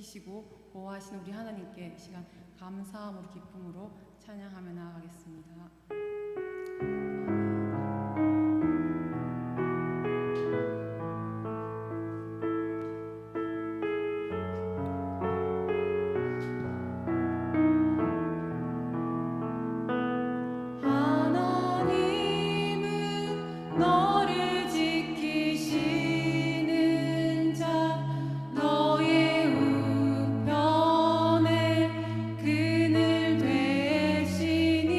지키시고 보호하시는 우리 하나님께 이 시간 감사함으로 기쁨으로 찬양하며 나아가겠습니다. 우편에 그늘 되시니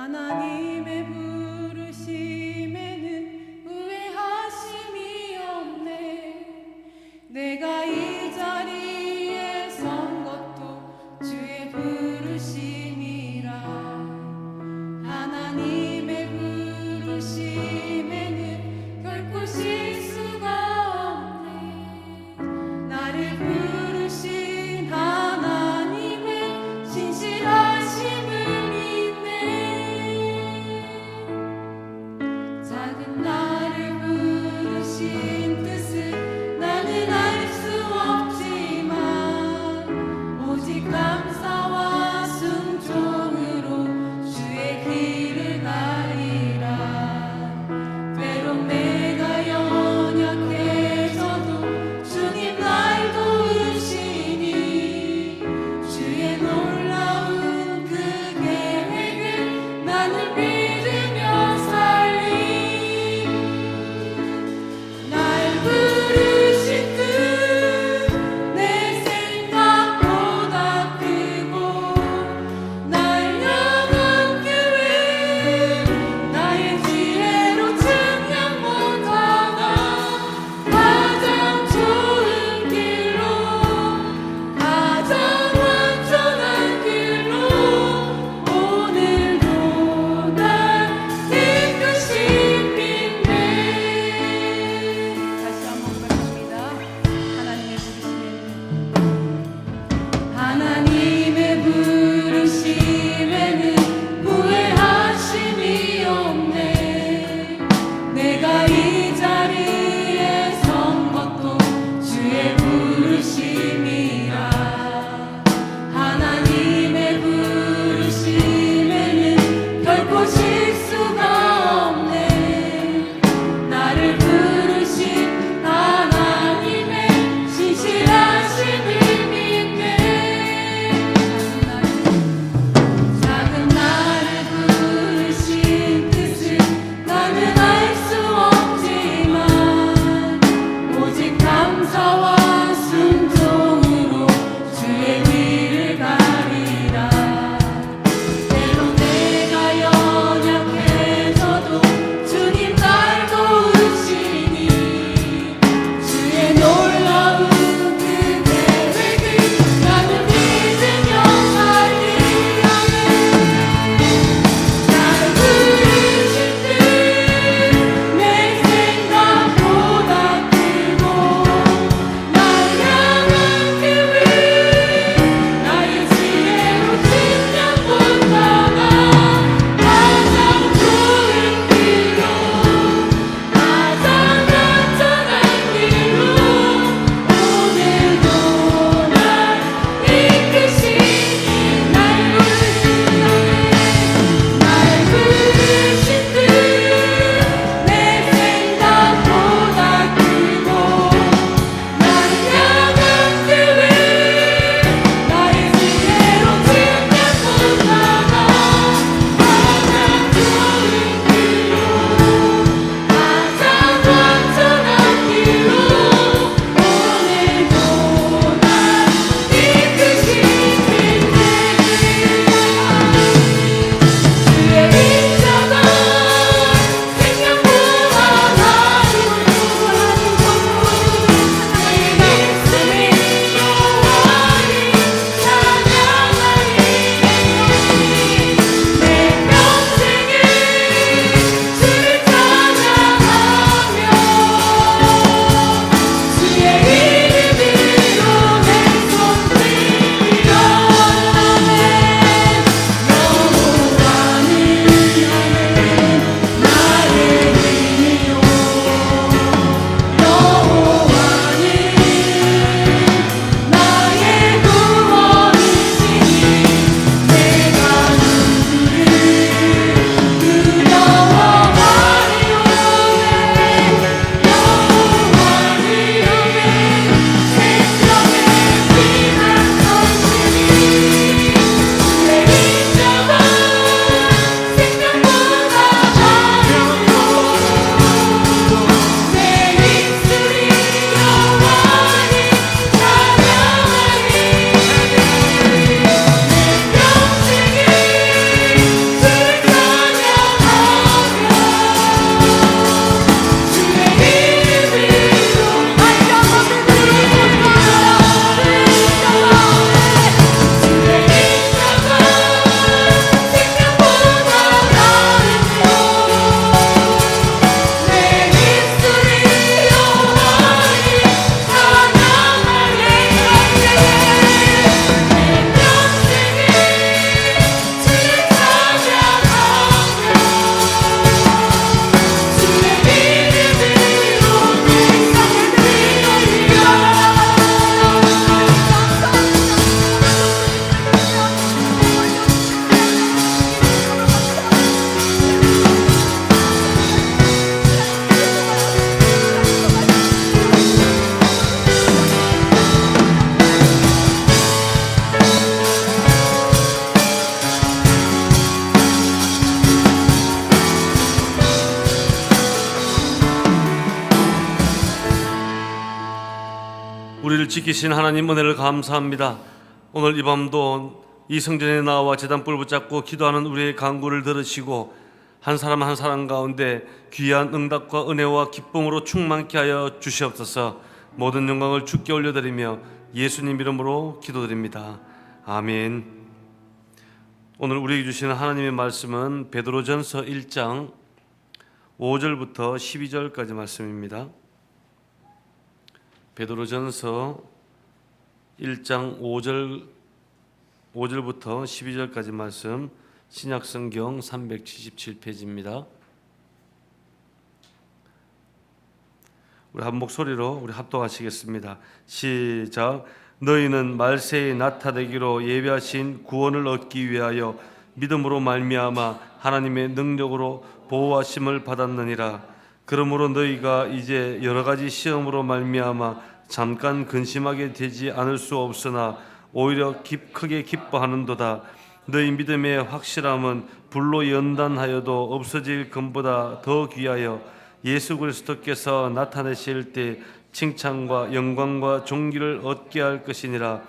하나님의 부르심에는 후회하심이 없네. 내가 이 자리에 선 것도 주의 부르심이라. 하나님의 부르심에는 결코 실수가 없네. 나를 부르신 하나님의 신실하심을 믿네. 우리를 지키신 하나님 은혜를 감사합니다. 오늘 이 밤도 이 성전에 나와 제단불 붙잡고 기도하는 우리의 간구를 들으시고 한 사람 한 사람 가운데 귀한 응답과 은혜와 기쁨으로 충만케 하여 주시옵소서. 모든 영광을 주께 올려드리며 예수님 이름으로 기도드립니다. 아멘. 오늘 우리에게 주시는 하나님의 말씀은 베드로전서 1장 5절부터 12절까지 말씀입니다. 베드로전서 1장 5절부터 12절까지 말씀, 신약성경 377페이지입니다. 우리 한 목소리로 우리 합독하시겠습니다. 시작. 너희는 말세에 나타내기로 예비하신 구원을 얻기 위하여 믿음으로 말미암아 하나님의 능력으로 보호하심을 받았느니라. 그러므로 너희가 이제 여러 가지 시험으로 말미암아 잠깐 근심하게 되지 않을 수 없으나 오히려 크게 기뻐하는도다. 너희 믿음의 확실함은 불로 연단하여도 없어질 금보다 더 귀하여 예수 그리스도께서 나타내실 때 칭찬과 영광과 존귀를 얻게 할 것이니라.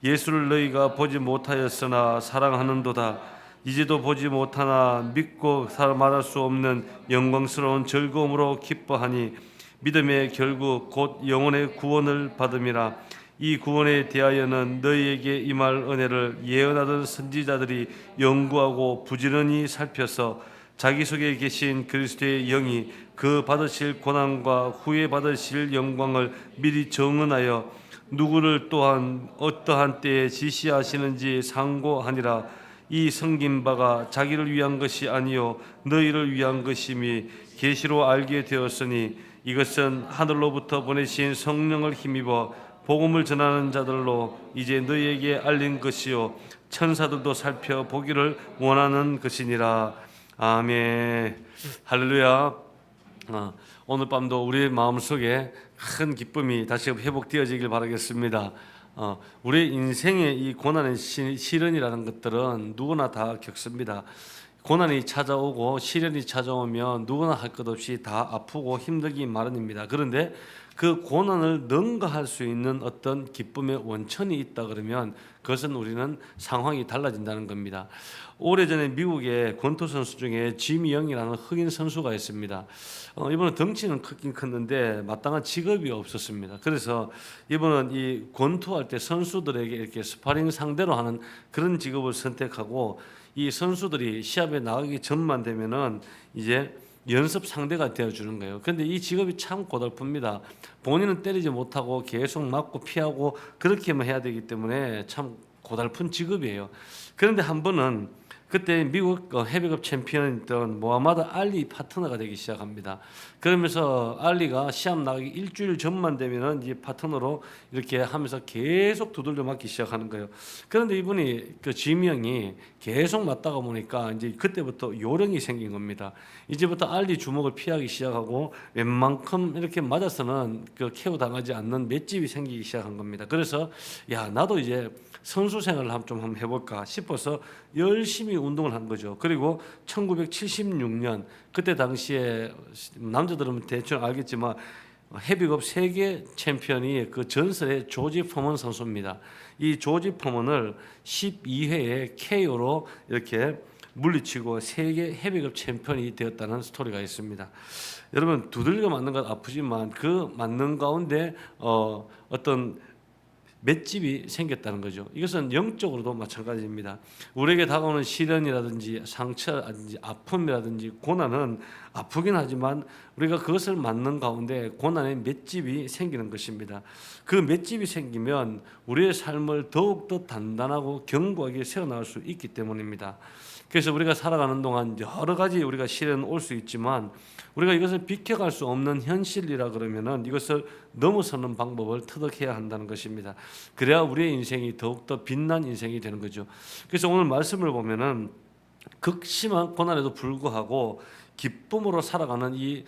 예수를 너희가 보지 못하였으나 사랑하는도다. 이제도 보지 못하나 믿고 말할 수 없는 영광스러운 즐거움으로 기뻐하니 믿음의 결국 곧 영혼의 구원을 받음이라. 이 구원에 대하여는 너희에게 임할 은혜를 예언하던 선지자들이 연구하고 부지런히 살펴서 자기 속에 계신 그리스도의 영이 그 받으실 고난과 후에 받으실 영광을 미리 정언하여 누구를 또한 어떠한 때에 지시하시는지 상고하니라. 이 성긴 바가 자기를 위한 것이 아니요 너희를 위한 것임이 계시로 알게 되었으니 이것은 하늘로부터 보내신 성령을 힘입어 복음을 전하는 자들로 이제 너희에게 알린 것이요 천사들도 살펴 보기를 원하는 것이니라. 아멘. 할렐루야. 오늘 밤도 우리의 마음속에 큰 기쁨이 다시 회복되어지길 바라겠습니다. 우리의 인생의 이 고난의 시련이라는 것들은 누구나 다 겪습니다. 고난이 찾아오고 시련이 찾아오면 누구나 할 것 없이 다 아프고 힘들기 마련입니다. 그런데 그 고난을 능가할 수 있는 어떤 기쁨의 원천이 있다 그러면 그것은 우리는 상황이 달라진다는 겁니다. 오래전에 미국의 권투 선수 중에 지미 영이라는 흑인 선수가 있습니다. 이분은 덩치는 크긴 컸는데 마땅한 직업이 없었습니다. 그래서 이분은 이 권투할 때 선수들에게 이렇게 스파링 상대로 하는 그런 직업을 선택하고 이 선수들이 시합에 나가기 전만 되면은 이제 연습 상대가 되어주는 거예요. 그런데 이 직업이 참 고달픕니다. 본인은 때리지 못하고 계속 맞고 피하고 그렇게만 해야 되기 때문에 참 고달픈 직업이에요. 그런데 한 번은 그때 미국 헤비급 챔피언이던 모하마드 알리 파트너가 되기 시작합니다. 그러면서 알리가 시합 나가기 일주일 전만 되면은 이제 파트너로 이렇게 하면서 계속 두들겨 맞기 시작하는 거예요. 그런데 이분이 그 지미 형이 계속 맞다가 보니까 이제 그때부터 요령이 생긴 겁니다. 이제부터 알리 주먹을 피하기 시작하고 웬만큼 이렇게 맞아서는 그 KO 당하지 않는 맷집이 생기기 시작한 겁니다. 그래서 야 나도 이제 선수 생활을 한번 해볼까 싶어서 열심히 운동을 한 거죠. 그리고 1976년 그때 당시에 남자들은 대충 알겠지만 헤비급 세계 챔피언이 그 전설의 조지 포먼 선수입니다. 이 조지 포먼을 12회에 KO로 이렇게 물리치고 세계 헤비급 챔피언이 되었다는 스토리가 있습니다. 여러분 두들겨 맞는 건 아프지만 그 맞는 가운데 어떤 맷집이 생겼다는 거죠. 이것은 영적으로도 마찬가지입니다. 우리에게 다가오는 시련이라든지 상처라든지 아픔이라든지 고난은 아프긴 하지만 우리가 그것을 맞는 가운데 고난의 맷집이 생기는 것입니다. 그 맷집이 생기면 우리의 삶을 더욱더 단단하고 견고하게 세워나갈 수 있기 때문입니다. 그래서 우리가 살아가는 동안 여러 가지 우리가 시련은 올 수 있지만 우리가 이것을 비켜갈 수 없는 현실이라 그러면은 이것을 넘어서는 방법을 터득해야 한다는 것입니다. 그래야 우리의 인생이 더욱더 빛난 인생이 되는 거죠. 그래서 오늘 말씀을 보면은 극심한 고난에도 불구하고 기쁨으로 살아가는 이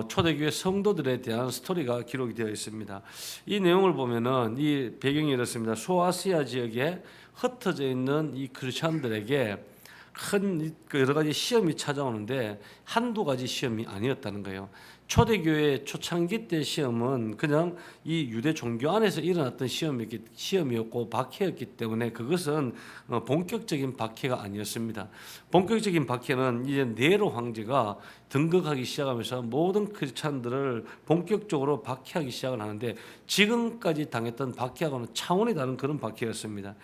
초대교회 성도들에 대한 스토리가 기록이 되어 있습니다. 이 내용을 보면은 이 배경이 이렇습니다. 소아시아 지역에 흩어져 있는 이 크리스천들에게 큰 여러 가지 시험이 찾아오는데 한두 가지 시험이 아니었다는 거예요. 초대교회 초창기 때 시험은 그냥 이 유대 종교 안에서 일어났던 시험이었고 박해였기 때문에 그것은 본격적인 박해가 아니었습니다. 본격적인 박해는 이제 네로 황제가 등극하기 시작하면서 모든 크리스찬들을 본격적으로 박해하기 시작을 하는데 지금까지 당했던 박해하고는 차원이 다른 그런 박해였습니다.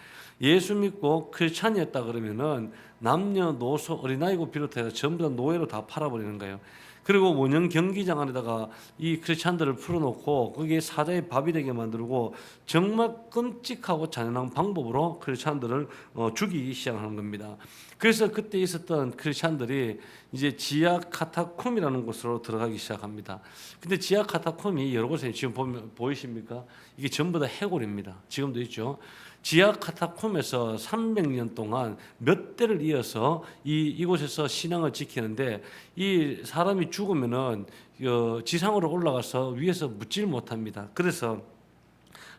예수 믿고 크리스찬이었다 그러면은 남녀노소 어린아이고 비롯해서 전부 다 노예로 다 팔아버리는 거예요. 그리고 원형 경기장 안에다가 이 크리스찬들을 풀어놓고 거기에 사자의 밥이 되게 만들고 정말 끔찍하고 잔인한 방법으로 크리스찬들을 죽이기 시작하는 겁니다. 그래서 그때 있었던 크리스찬들이 이제 지하 카타콤이라는 곳으로 들어가기 시작합니다. 근데 지하 카타콤이 여러 곳에 지금 보면 보이십니까? 이게 전부 다 해골입니다. 지금도 있죠. 지하 카타콤에서 300년 동안 몇 대를 이어서 이곳에서 신앙을 지키는데 이 사람이 죽으면은 지상으로 올라가서 위에서 묻질 못합니다. 그래서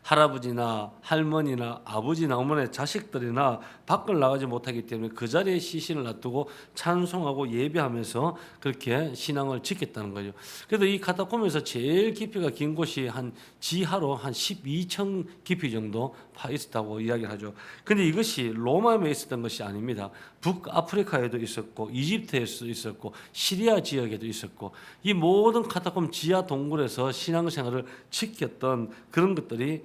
할아버지나 할머니나 아버지나 어머니 자식들이나 밖을 나가지 못하기 때문에 그 자리에 시신을 놔두고 찬송하고 예배하면서 그렇게 신앙을 지켰다는 거죠. 그래서 이 카타콤에서 제일 깊이가 긴 곳이 한 지하로 한 12층 깊이 정도 파 있었다고 이야기를 하죠. 근데 이것이 로마에 있었던 것이 아닙니다. 북아프리카에도 있었고 이집트에도 있었고 시리아 지역에도 있었고 이 모든 카타콤 지하 동굴에서 신앙생활을 지켰던 그런 것들이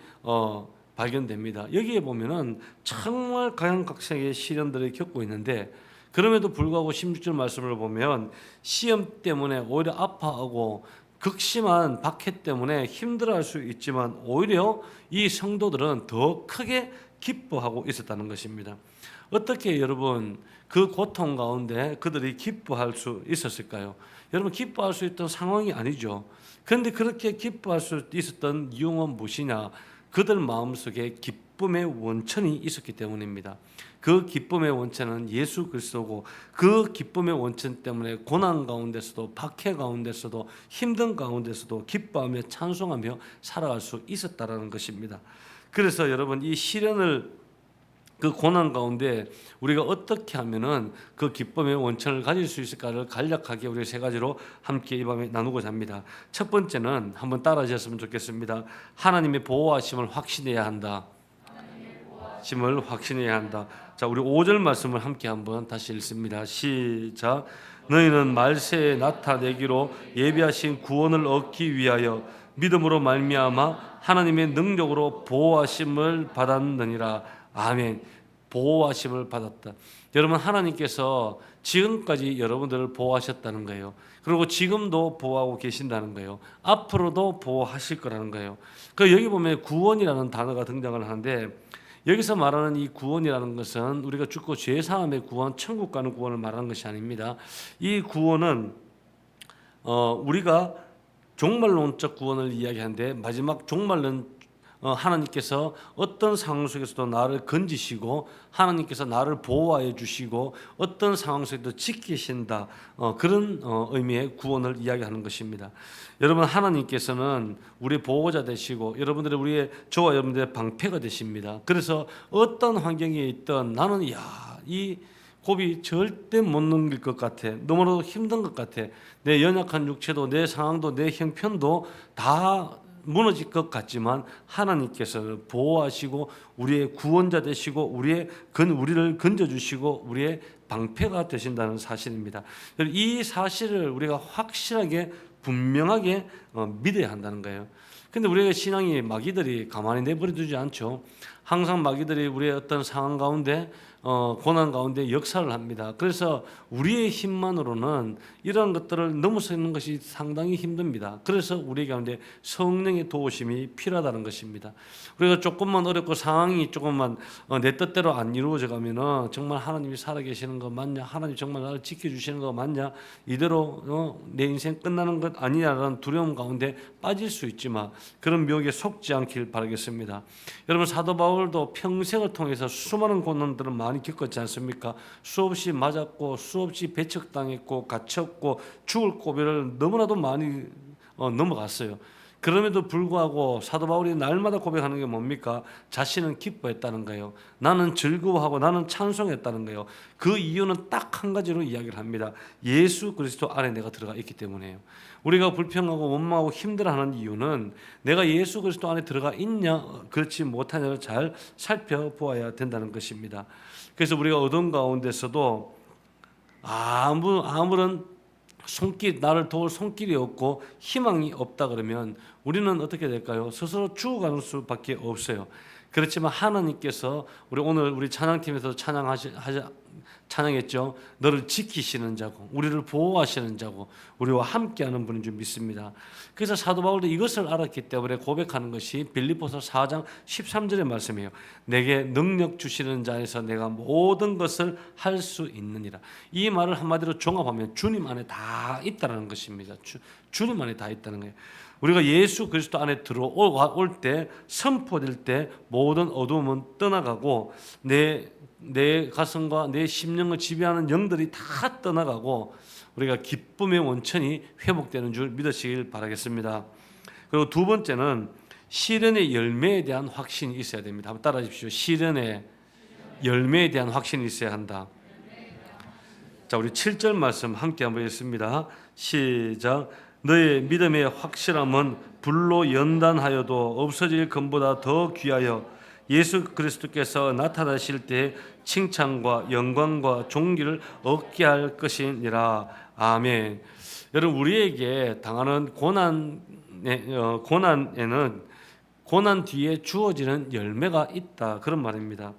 발견됩니다. 여기에 보면은 정말 각양각색의 시련들을 겪고 있는데 그럼에도 불구하고 16절 말씀을 보면 시험 때문에 오히려 아파하고 극심한 박해 때문에 힘들어할 수 있지만 오히려 이 성도들은 더 크게 기뻐하고 있었다는 것입니다. 어떻게 여러분 그 고통 가운데 그들이 기뻐할 수 있었을까요? 여러분 기뻐할 수 있던 상황이 아니죠. 그런데 그렇게 기뻐할 수 있었던 이유는 무엇이냐? 그들 마음속에 기쁨의 원천이 있었기 때문입니다. 그 기쁨의 원천은 예수 그리스도고 그 기쁨의 원천 때문에 고난 가운데서도 박해 가운데서도 힘든 가운데서도 기뻐하며 찬송하며 살아갈 수 있었다라는 것입니다. 그래서 여러분 이 시련을 그 고난 가운데 우리가 어떻게 하면은 그 기쁨의 원천을 가질 수 있을까를 간략하게 우리 세 가지로 함께 이 밤에 나누고자 합니다. 첫 번째는 한번 따라하셨으면 좋겠습니다. 하나님의 보호하심을 확신해야 한다. 하심을 확신해야 한다. 자, 우리 5절 말씀을 함께 한번 다시 읽습니다. 시작. 너희는 말세에 나타내기로 예비하신 구원을 얻기 위하여 믿음으로 말미암아 하나님의 능력으로 보호하심을 받았느니라. 아멘. 보호하심을 받았다. 여러분 하나님께서 지금까지 여러분들을 보호하셨다는 거예요. 그리고 지금도 보호하고 계신다는 거예요. 앞으로도 보호하실 거라는 거예요. 그 여기 보면 구원이라는 단어가 등장을 하는데 여기서 말하는 이 구원이라는 것은 우리가 죽고 죄 사함의 구원, 천국 가는 구원을 말하는 것이 아닙니다. 이 구원은 우리가 종말론적 구원을 이야기하는데 마지막 종말론 하나님께서 어떤 상황 속에서도 나를 건지시고 하나님께서 나를 보호해 주시고 어떤 상황 속에도 지키신다 그런 의미의 구원을 이야기하는 것입니다. 여러분 하나님께서는 우리 보호자 되시고 여러분들이 저와 여러분들의 방패가 되십니다. 그래서 어떤 환경에 있든 나는 이 곱이 절대 못 넘길 것 같아. 너무나도 힘든 것 같아. 내 연약한 육체도 내 상황도 내 형편도 다 무너질 것 같지만 하나님께서는 보호하시고 우리의 구원자 되시고 우리를 건져주시고 우리의 방패가 되신다는 사실입니다. 이 사실을 우리가 확실하게 분명하게 믿어야 한다는 거예요. 근데 우리의 신앙이 마귀들이 가만히 내버려 두지 않죠. 항상 마귀들이 우리의 어떤 상황 가운데 고난 가운데 역사를 합니다. 그래서 우리의 힘만으로는 이런 것들을 넘어서는 것이 상당히 힘듭니다. 그래서 우리 가운데 성령의 도우심이 필요하다는 것입니다. 우리가 조금만 어렵고 상황이 조금만 내 뜻대로 안 이루어져 가면은 정말 하나님이 살아계시는 거 맞냐? 하나님 정말 나를 지켜주시는 거 맞냐? 이대로 내 인생 끝나는 것 아니냐라는 두려움 가운데 빠질 수 있지만 그런 묘기에 속지 않길 바라겠습니다. 여러분 사도 바울도 평생을 통해서 수많은 고난들을 많이 겪었지 않습니까? 수없이 맞았고 수없이 배척당했고 갇혔고 죽을 고비를 너무나도 많이 넘어갔어요. 그럼에도 불구하고 사도 바울이 날마다 고백하는 게 뭡니까? 자신은 기뻐했다는 거예요. 나는 즐거워하고 나는 찬송했다는 거예요. 그 이유는 딱 한 가지로 이야기를 합니다. 예수 그리스도 안에 내가 들어가 있기 때문에요. 우리가 불평하고 원망하고 힘들어하는 이유는 내가 예수 그리스도 안에 들어가 있냐 그렇지 못하냐를 잘 살펴보아야 된다는 것입니다. 그래서 우리가 어둠 가운데서도 아무런 나를 도울 손길이 없고 희망이 없다 그러면 우리는 어떻게 될까요? 스스로 죽어가는 수밖에 없어요. 그렇지만 하나님께서 우리 찬양팀에서 찬양했죠. 너를 지키시는 자고 우리를 보호하시는 자고 우리와 함께하는 분인 줄 믿습니다. 그래서 사도 바울도 이것을 알았기 때문에 고백하는 것이 빌립보서 4장 13절의 말씀이에요. 내게 능력 주시는 자에서 내가 모든 것을 할 수 있느니라. 이 말을 한마디로 종합하면 주님 안에 다 있다는 것입니다. 주님 안에 다 있다는 거예요. 우리가 예수 그리스도 안에 들어올 때, 선포될 때 모든 어두움은 떠나가고 내 가슴과 내 심령을 지배하는 영들이 다 떠나가고 우리가 기쁨의 원천이 회복되는 줄 믿으시길 바라겠습니다. 그리고 두 번째는 시련의 열매에 대한 확신이 있어야 됩니다. 한번 따라해 주십시오. 시련의 열매에 대한 확신이 있어야 한다. 자, 우리 7절 말씀 함께 한번 읽습니다. 시작. 너의 믿음의 확실함은 불로 연단하여도 없어질 금보다 더 귀하여 예수 그리스도께서 나타나실 때 칭찬과 영광과 존귀를 얻게 할 것이니라. 아멘. 여러분, 우리에게 당하는 고난에는 고난 뒤에 주어지는 열매가 있다, 그런 말입니다.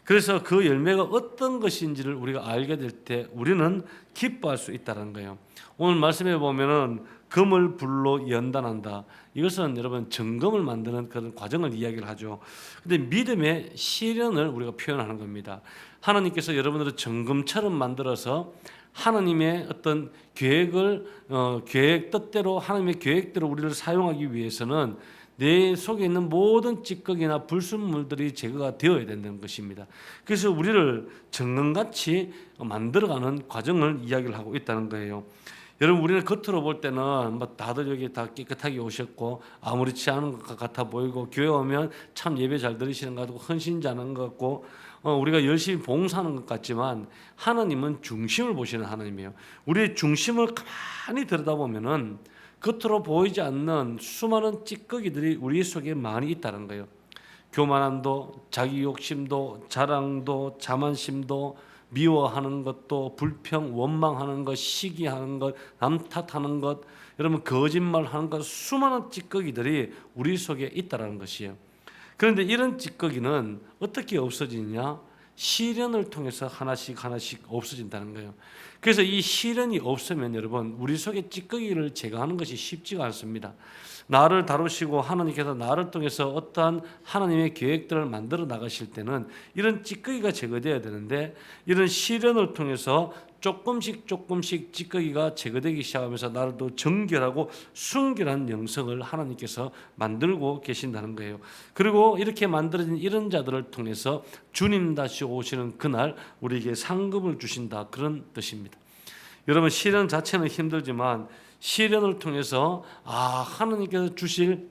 그래서 그 열매가 어떤 것인지를 우리가 알게 될 때 우리는 기뻐할 수 있다는 거예요. 오늘 말씀해 보면은 금을 불로 연단한다. 이것은 여러분 정금을 만드는 그런 과정을 이야기를 하죠. 근데 믿음의 시련을 우리가 표현하는 겁니다. 하나님께서 여러분들을 정금처럼 만들어서 하나님의 어떤 계획 뜻대로 하나님의 계획대로 우리를 사용하기 위해서는 내 속에 있는 모든 찌꺼기나 불순물들이 제거가 되어야 된다는 것입니다. 그래서 우리를 정금같이 만들어가는 과정을 이야기를 하고 있다는 거예요. 여러분, 우리는 겉으로 볼 때는 다들 여기 다 깨끗하게 오셨고 아무렇지 않은 것 같아 보이고 교회 오면 참 예배 잘 들으시는 것 같고 헌신자는 것 같고 우리가 열심히 봉사하는 것 같지만 하나님은 중심을 보시는 하나님이에요. 우리의 중심을 가만히 들여다보면은 겉으로 보이지 않는 수많은 찌꺼기들이 우리 속에 많이 있다는 거예요. 교만함도, 자기 욕심도, 자랑도, 자만심도, 미워하는 것도, 불평, 원망하는 것, 시기하는 것, 남 탓하는 것, 여러분 거짓말하는 것, 수많은 찌꺼기들이 우리 속에 있다는 것이에요. 그런데 이런 찌꺼기는 어떻게 없어지냐? 시련을 통해서 하나씩 없어진다는 거예요. 그래서 이 시련이 없으면 여러분 우리 속에 찌꺼기를 제거하는 것이 쉽지가 않습니다. 나를 다루시고 하나님께서 나를 통해서 어떠한 하나님의 계획들을 만들어 나가실 때는 이런 찌꺼기가 제거되어야 되는데 이런 시련을 통해서 조금씩 찌꺼기가 제거되기 시작하면서 나를 더 정결하고 순결한 영성을 하나님께서 만들고 계신다는 거예요. 그리고 이렇게 만들어진 이런 자들을 통해서 주님 다시 오시는 그날 우리에게 상급을 주신다, 그런 뜻입니다. 여러분, 시련 자체는 힘들지만 시련을 통해서 하나님께서 주실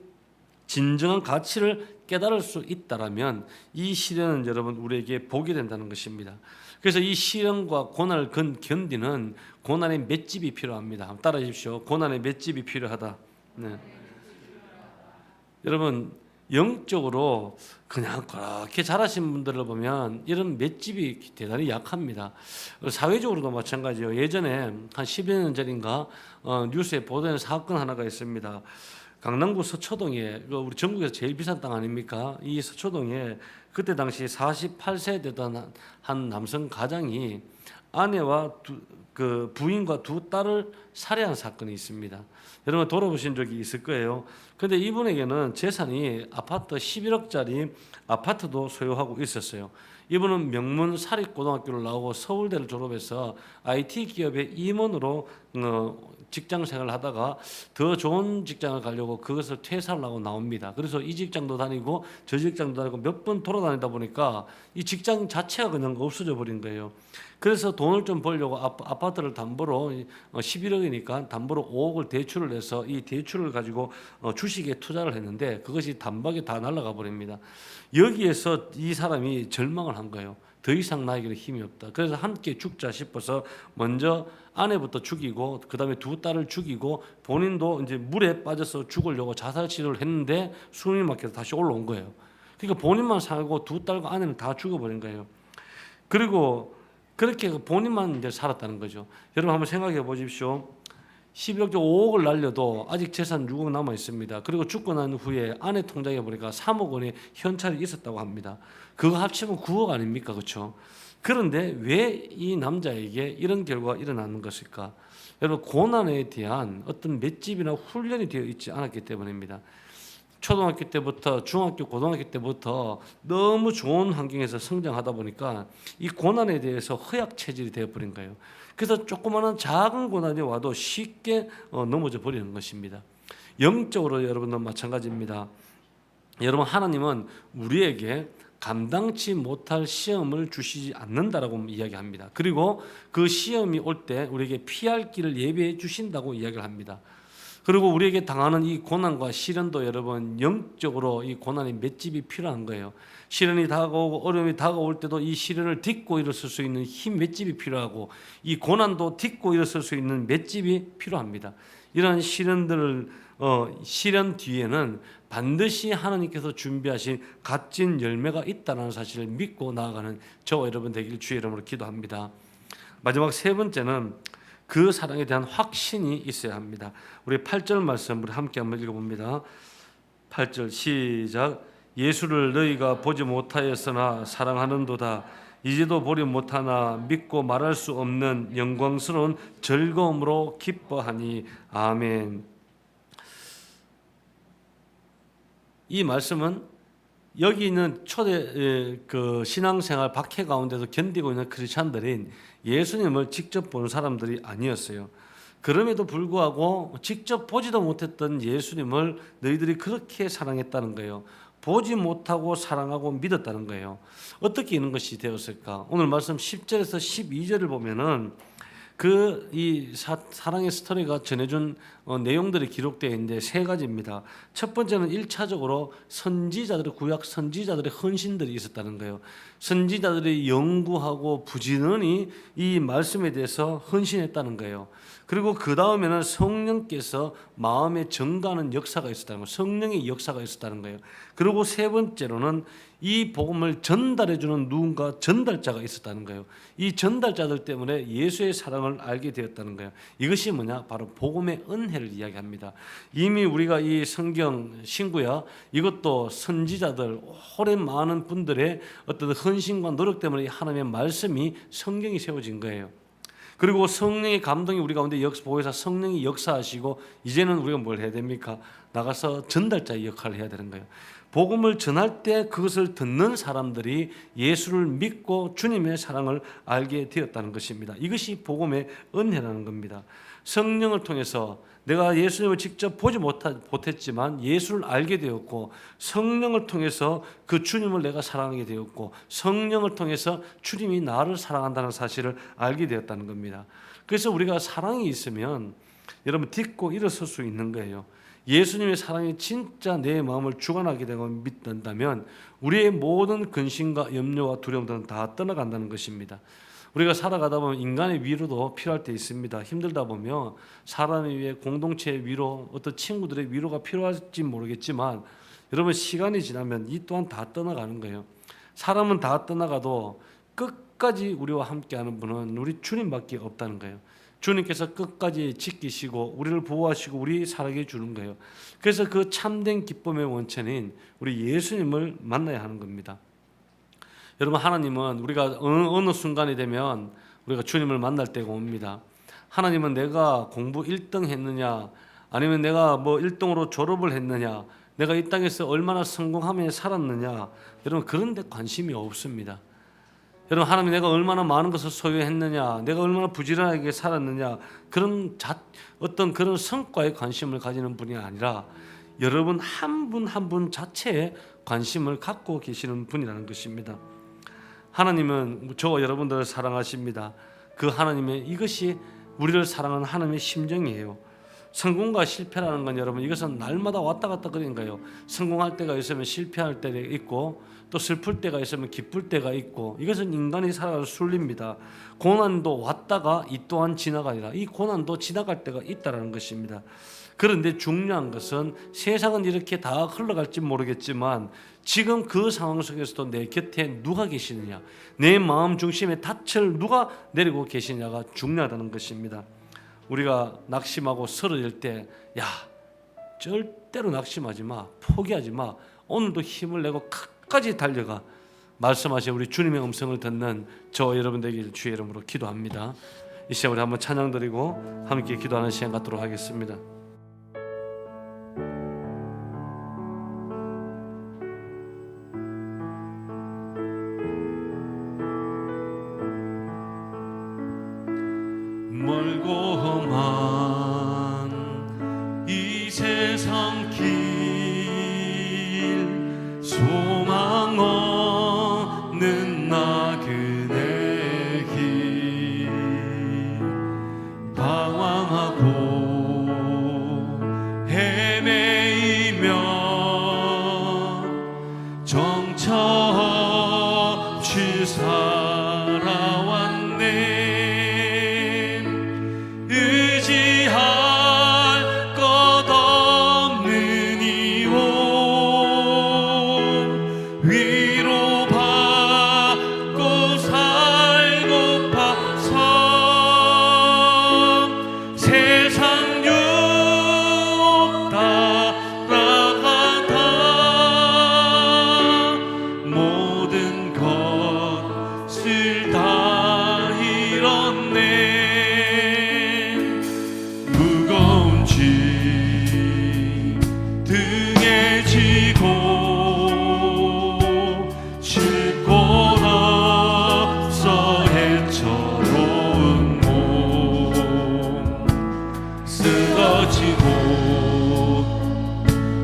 진정한 가치를 깨달을 수 있다라면 이 시련은 여러분 우리에게 복이 된다는 것입니다. 그래서 이 시련과 고난을 견디는 고난의 맷집이 필요합니다. 따라해 주십시오. 고난의 맷집이 필요하다. 네. 여러분, 영적으로 그냥 그렇게 잘하신 분들을 보면 이런 맷집이 대단히 약합니다. 사회적으로도 마찬가지예요. 예전에 한 10여 년 전인가 뉴스에 보도된 사건 하나가 있습니다. 강남구 서초동에, 우리 전국에서 제일 비싼 땅 아닙니까? 이 서초동에 그때 당시 48세 되던 한 남성 가장이 아내와 부인과 두 딸을 살해한 사건이 있습니다. 여러분 돌아보신 적이 있을 거예요. 그런데 이분에게는 재산이 아파트 11억짜리 아파트도 소유하고 있었어요. 이분은 명문 사립고등학교를 나오고 서울대를 졸업해서 IT 기업의 임원으로 직장 생활을 하다가 더 좋은 직장을 가려고 그것을 퇴사를 하고 나옵니다. 그래서 이 직장도 다니고 저 직장도 다니고 몇 번 돌아다니다 보니까 이 직장 자체가 그냥 없어져 버린 거예요. 그래서 돈을 좀 벌려고 아파트를 담보로 11억이니까 담보로 5억을 대출을 해서 이 대출을 가지고 주식에 투자를 했는데 그것이 단박에 다 날아가 버립니다. 여기에서 이 사람이 절망을 한 거예요. 더 이상 나에게는 힘이 없다. 그래서 함께 죽자 싶어서 먼저 아내부터 죽이고 그다음에 두 딸을 죽이고 본인도 이제 물에 빠져서 죽으려고 자살 치료를 했는데 숨이 막혀서 다시 올라온 거예요. 그러니까 본인만 살고 두 딸과 아내는 다 죽어버린 거예요. 그리고 그렇게 본인만 이제 살았다는 거죠. 여러분 한번 생각해 보십시오. 12억 5억을 날려도 아직 재산 6억 남아 있습니다. 그리고 죽고 난 후에 아내 통장에 보니까 3억 원의 현찰이 있었다고 합니다. 그거 합치면 9억 아닙니까? 그렇죠? 그런데 왜 이 남자에게 이런 결과가 일어나는 것일까? 여러분 고난에 대한 어떤 맷집이나 훈련이 되어 있지 않았기 때문입니다. 초등학교 때부터 중학교, 고등학교 때부터 너무 좋은 환경에서 성장하다 보니까 이 고난에 대해서 허약 체질이 되어버린 거예요. 그래서 조그마한 작은 고난이 와도 쉽게 넘어져 버리는 것입니다. 영적으로 여러분도 마찬가지입니다. 여러분 하나님은 우리에게 감당치 못할 시험을 주시지 않는다라고 이야기합니다. 그리고 그 시험이 올 때 우리에게 피할 길을 예비해 주신다고 이야기를 합니다. 그리고 우리에게 당하는 이 고난과 시련도 여러분 영적으로 이 고난의 맷집이 필요한 거예요. 시련이 다가오고 어려움이 다가올 때도 이 시련을 딛고 일어설 수 있는 힘 맷집이 필요하고 이 고난도 딛고 일어설 수 있는 맷집이 필요합니다. 이런 시련들을 시련 뒤에는 반드시 하나님께서 준비하신 값진 열매가 있다는 사실을 믿고 나아가는 저와 여러분 되길 주의 이름으로 기도합니다. 마지막 세 번째는 그 사랑에 대한 확신이 있어야 합니다. 우리 8절 말씀 우리 함께 한번 읽어봅니다. 8절 시작. 예수를 너희가 보지 못하였으나 사랑하는도다. 이제도 보리 못하나 믿고 말할 수 없는 영광스러운 즐거움으로 기뻐하니. 아멘. 이 말씀은 여기 있는 초대 그 신앙생활 박해 가운데서 견디고 있는 크리스찬들인 예수님을 직접 본 사람들이 아니었어요. 그럼에도 불구하고 직접 보지도 못했던 예수님을 너희들이 그렇게 사랑했다는 거예요. 보지 못하고 사랑하고 믿었다는 거예요. 어떻게 이런 것이 되었을까? 오늘 말씀 10절에서 12절을 보면은 그 이 사랑의 스토리가 전해준 내용들이 기록되어 있는데 세 가지입니다. 첫 번째는 1차적으로 선지자들의 구약 선지자들의 헌신들이 있었다는 거예요. 선지자들이 연구하고 부지런히 이 말씀에 대해서 헌신했다는 거예요. 그리고 그 다음에는 성령께서 마음에 정가하는 역사가 있었다는 거예요. 성령의 역사가 있었다는 거예요. 그리고 세 번째로는 이 복음을 전달해주는 누군가 전달자가 있었다는 거예요. 이 전달자들 때문에 예수의 사랑을 알게 되었다는 거예요. 이것이 뭐냐? 바로 복음의 은혜를 이야기합니다. 이미 우리가 이 성경 신구야 이것도 선지자들 오랜 많은 분들의 어떤 헌신과 노력 때문에 하나님의 말씀이 성경이 세워진 거예요. 그리고 성령의 감동이 우리 가운데 보혜사 성령이 역사하시고 이제는 우리가 뭘 해야 됩니까? 나가서 전달자의 역할을 해야 되는 거예요. 복음을 전할 때 그것을 듣는 사람들이 예수를 믿고 주님의 사랑을 알게 되었다는 것입니다. 이것이 복음의 은혜라는 겁니다. 성령을 통해서 내가 예수님을 직접 보지 못했지만 예수를 알게 되었고 성령을 통해서 그 주님을 내가 사랑하게 되었고 성령을 통해서 주님이 나를 사랑한다는 사실을 알게 되었다는 겁니다. 그래서 우리가 사랑이 있으면 여러분 딛고 일어설 수 있는 거예요. 예수님의 사랑이 진짜 내 마음을 주관하게 되고 믿는다면 우리의 모든 근심과 염려와 두려움들은 다 떠나간다는 것입니다. 우리가 살아가다 보면 인간의 위로도 필요할 때 있습니다. 힘들다 보면 사람을 위해 공동체의 위로, 어떤 친구들의 위로가 필요할지 모르겠지만 여러분 시간이 지나면 이 또한 다 떠나가는 거예요. 사람은 다 떠나가도 끝까지 우리와 함께하는 분은 우리 주님밖에 없다는 거예요. 주님께서 끝까지 지키시고 우리를 보호하시고 우리 살아게 주는 거예요. 그래서 그 참된 기쁨의 원천인 우리 예수님을 만나야 하는 겁니다. 여러분 하나님은 우리가 어느 순간이 되면 우리가 주님을 만날 때가 옵니다. 하나님은 내가 공부 1등 했느냐 아니면 내가 뭐 1등으로 졸업을 했느냐 내가 이 땅에서 얼마나 성공하며 살았느냐 여러분 그런 데 관심이 없습니다. 여러분 하나님 내가 얼마나 많은 것을 소유했느냐 내가 얼마나 부지런하게 살았느냐 어떤 그런 성과에 관심을 가지는 분이 아니라 여러분 한 분 한 분 자체에 관심을 갖고 계시는 분이라는 것입니다. 하나님은 저와 여러분들을 사랑하십니다. 그 하나님의 이것이 우리를 사랑하는 하나님의 심정이에요. 성공과 실패라는 건 여러분 이것은 날마다 왔다 갔다 그런 거예요. 성공할 때가 있으면 실패할 때가 있고 또 슬플 때가 있으면 기쁠 때가 있고 이것은 인간이 살아가는 순리입니다. 고난도 왔다가 이 또한 지나가리라. 이 고난도 지나갈 때가 있다라는 것입니다. 그런데 중요한 것은 세상은 이렇게 다 흘러갈지 모르겠지만 지금 그 상황 속에서도 내 곁에 누가 계시느냐, 내 마음 중심에 닻을 누가 내리고 계시냐가 중요하다는 것입니다. 우리가 낙심하고 쓰러질 때 야, 절대로 낙심하지 마, 포기하지 마, 오늘도 힘을 내고 끝까지 달려가 말씀하신 우리 주님의 음성을 듣는 저 여러분들에게 주의 이름으로 기도합니다. 이 시간 우리 한번 찬양 드리고 함께 기도하는 시간 갖도록 하겠습니다. 멀고만 이 세상 길 소망 없는 나그네 길 방황하고 헤매이며 정처 없이 살아왔네. 의지할 것 없는 이온 위로받고 살고파서 세상 유혹 따라가다 모든 것을 다 잃었네. 무거운 짐 등에 지고 쉴 곳 없어 해쳐로운 몸 쓰러지고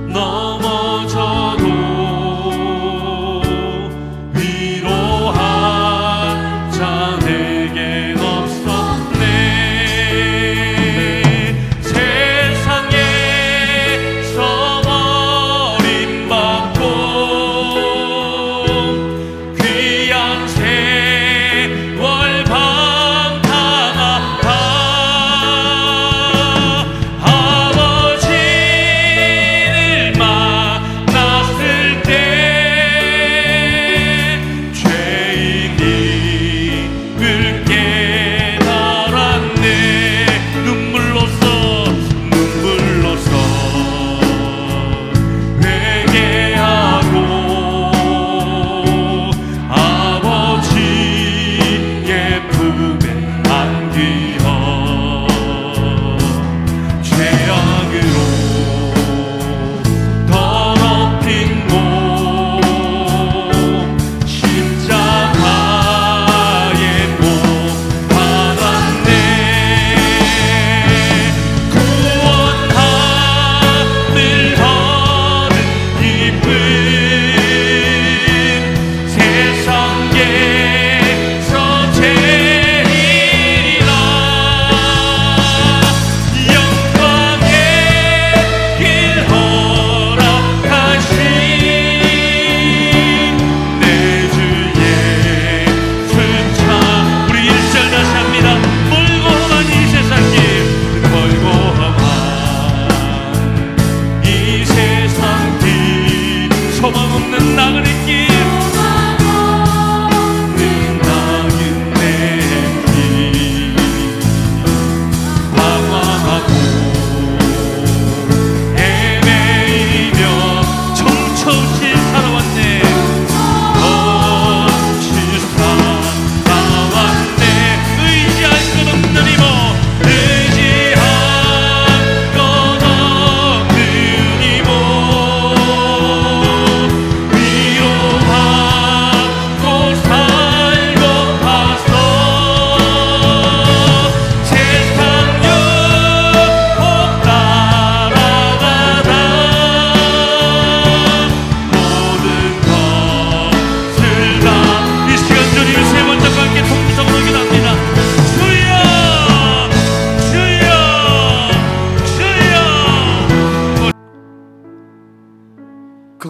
넘어져도 위로할 자 내겐 없었네. 세상에서 버림받고 귀한 세월 방탕하다 아버지를 만났을 때 죄인임을 깨달았네. 눈물로써 회개하고 아버지의 품에 안기어 죄악으로 더럽힌 몸 십자가에 못 박았네. 구원함을 얻은 기쁨 세상에서 제일이라.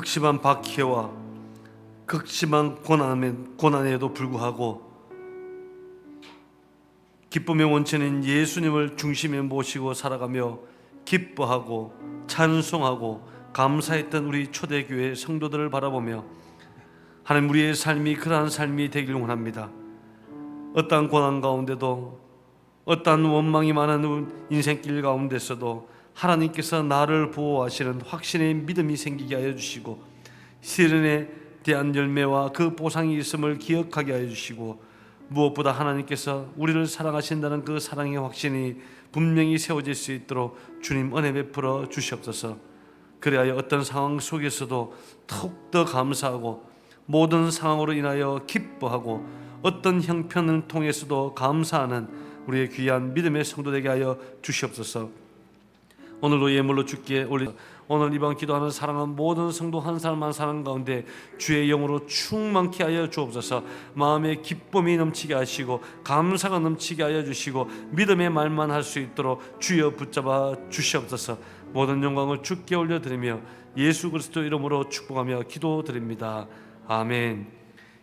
극심한 박해와 극심한 고난에도 불구하고 기쁨의 원천인 예수님을 중심에 모시고 살아가며 기뻐하고 찬송하고 감사했던 우리 초대교회 성도들을 바라보며 하나님, 우리의 삶이 그러한 삶이 되길 원합니다. 어떠한 고난 가운데도, 어떠한 원망이 많은 인생길 가운데서도 하나님께서 나를 보호하시는 확신의 믿음이 생기게 하여 주시고, 시련에 대한 열매와 그 보상이 있음을 기억하게 하여 주시고, 무엇보다 하나님께서 우리를 사랑하신다는 그 사랑의 확신이 분명히 세워질 수 있도록 주님 은혜 베풀어 주시옵소서. 그래야 어떤 상황 속에서도 더욱더 감사하고 모든 상황으로 인하여 기뻐하고 어떤 형편을 통해서도 감사하는 우리의 귀한 믿음의 성도 되게 하여 주시옵소서. 오늘도 예물로 주께 올리, 오늘 이번 기도하는 사랑하는 모든 성도 한 사람 한 사람 가운데 주의 영으로 충만케 하여 주옵소서. 마음에 기쁨이 넘치게 하시고 감사가 넘치게 하여 주시고 믿음의 말만 할 수 있도록 주여 붙잡아 주시옵소서. 모든 영광을 주께 올려드리며 예수 그리스도 이름으로 축복하며 기도드립니다. 아멘.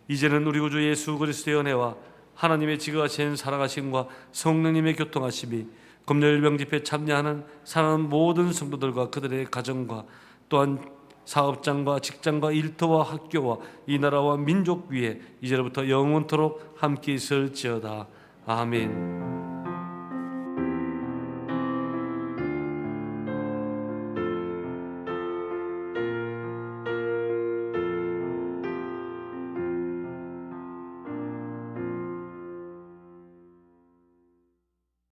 이제는 우리 구주 예수 그리스도의 은혜와 하나님의 지극하신 사랑하심과 성령님의 교통하심이 금요일병 집회에 참여하는 사랑하는 모든 성도들과 그들의 가정과 또한 사업장과 직장과 일터와 학교와 이 나라와 민족 위에 이제로부터 영원토록 함께 있을지어다. 아멘.